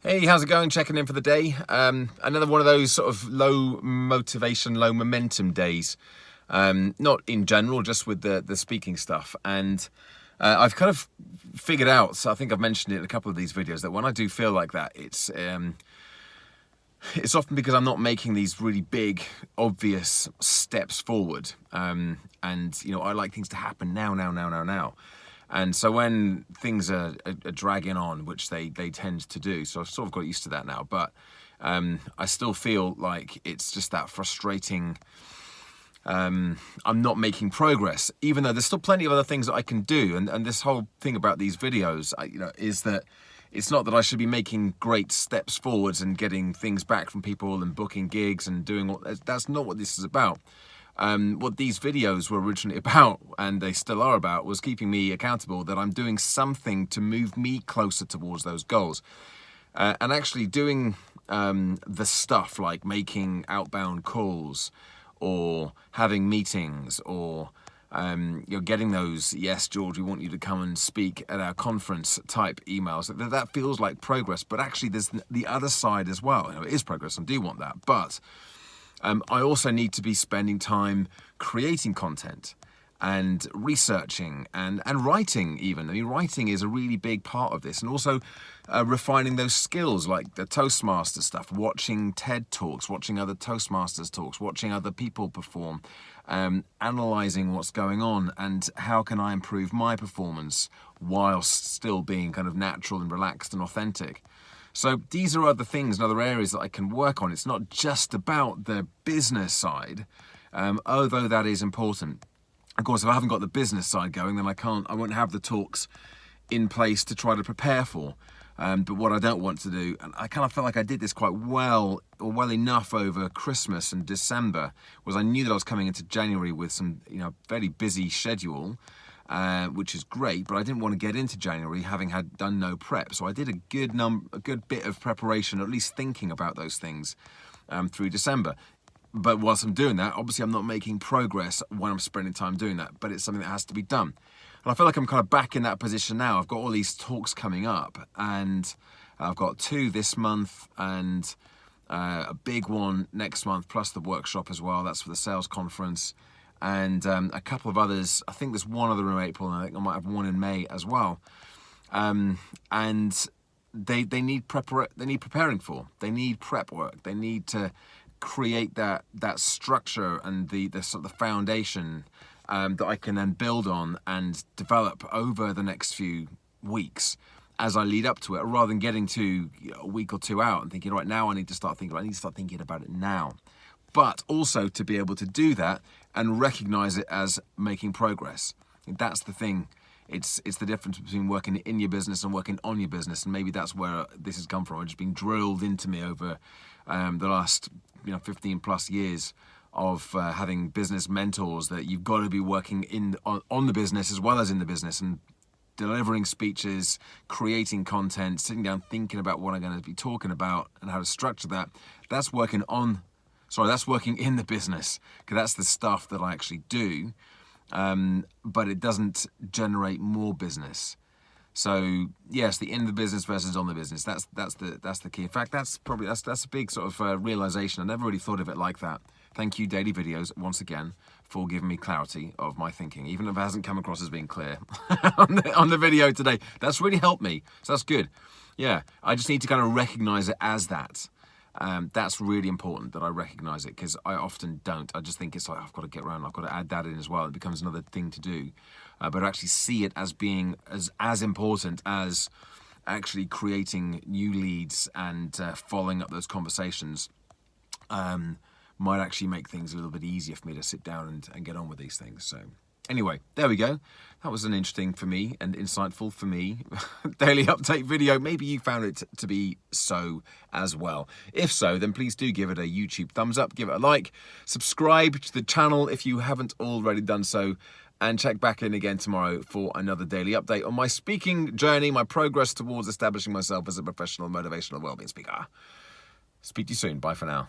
Hey, how's it going? Checking in for the day. Another one of those sort of low motivation, low momentum days. Not in general, just with the speaking stuff. And I've kind of figured out, so I think I've mentioned it in a couple of these videos, that when I do feel like that, it's often because I'm not making these really big, obvious steps forward. And, you know, I like things to happen now. And so when things are dragging on, which they tend to do, so I've sort of got used to that now, but I still feel like it's just that frustrating, I'm not making progress, even though there's still plenty of other things that I can do. And this whole thing about these videos, is that it's not that I should be making great steps forwards and getting things back from people and booking gigs and doing all that's not what this is about. What these videos were originally about, and they still are about, was keeping me accountable, that I'm doing something to move me closer towards those goals. And actually doing the stuff like making outbound calls or having meetings or you're getting those, yes, George, we want you to come and speak at our conference type emails. That feels like progress, but actually there's the other side as well. You know, it is progress, I do want that, but I also need to be spending time creating content and researching and writing even. I mean, writing is a really big part of this, and also refining those skills like the Toastmaster stuff, watching TED Talks, watching other Toastmasters talks, watching other people perform, analysing what's going on and how can I improve my performance whilst still being kind of natural and relaxed and authentic. So these are other things and other areas that I can work on. It's not just about the business side, although that is important. Of course, if I haven't got the business side going, then I won't have the talks in place to try to prepare for. But what I don't want to do, and I kind of felt like I did this quite well, or well enough over Christmas and December, was I knew that I was coming into January with some, very busy schedule, which is great, but I didn't want to get into January having done no prep. So I did a good bit of preparation, at least thinking about those things through December. But whilst I'm doing that, obviously I'm not making progress when I'm spending time doing that, but it's something that has to be done. And I feel like I'm kind of back in that position now. I've got all these talks coming up, and I've got 2 this month and a big one next month, plus the workshop as well. That's for the sales conference. And a couple of others. I think there's one other in April, and I think I might have one in May as well. And they need preparing for. They need prep work. They need to create that structure and the sort of the foundation that I can then build on and develop over the next few weeks as I lead up to it, rather than getting to a week or 2 out and thinking, right, now I need to start thinking about it now. But also to be able to do that and recognize it as making progress. That's the thing. It's the difference between working in your business and working on your business. And maybe that's where this has come from. It's just been drilled into me over the last 15 plus years of having business mentors, that you've got to be working on the business as well as in the business, and delivering speeches, creating content, sitting down thinking about what I'm going to be talking about and how to structure that. That's working in the business, because that's the stuff that I actually do, but it doesn't generate more business. So yes, the in the business versus on the business. That's the key. In fact, that's a big sort of realization. I never really thought of it like that. Thank you, Daily Videos, once again, for giving me clarity of my thinking, even if it hasn't come across as being clear on the video today. That's really helped me. So that's good. Yeah, I just need to kind of recognize it as that. That's really important that I recognize it, because I often don't. I just think it's like, I've got to get around, I've got to add that in as well. It becomes another thing to do. But actually see it as being as important as actually creating new leads and following up those conversations might actually make things a little bit easier for me to sit down and get on with these things. So anyway, there we go. That was an interesting for me and insightful for me daily update video. Maybe you found it to be so as well. If so, then please do give it a YouTube thumbs up, give it a like, subscribe to the channel if you haven't already done so, and check back in again tomorrow for another daily update on my speaking journey, my progress towards establishing myself as a professional motivational wellbeing speaker. Speak to you soon. Bye for now.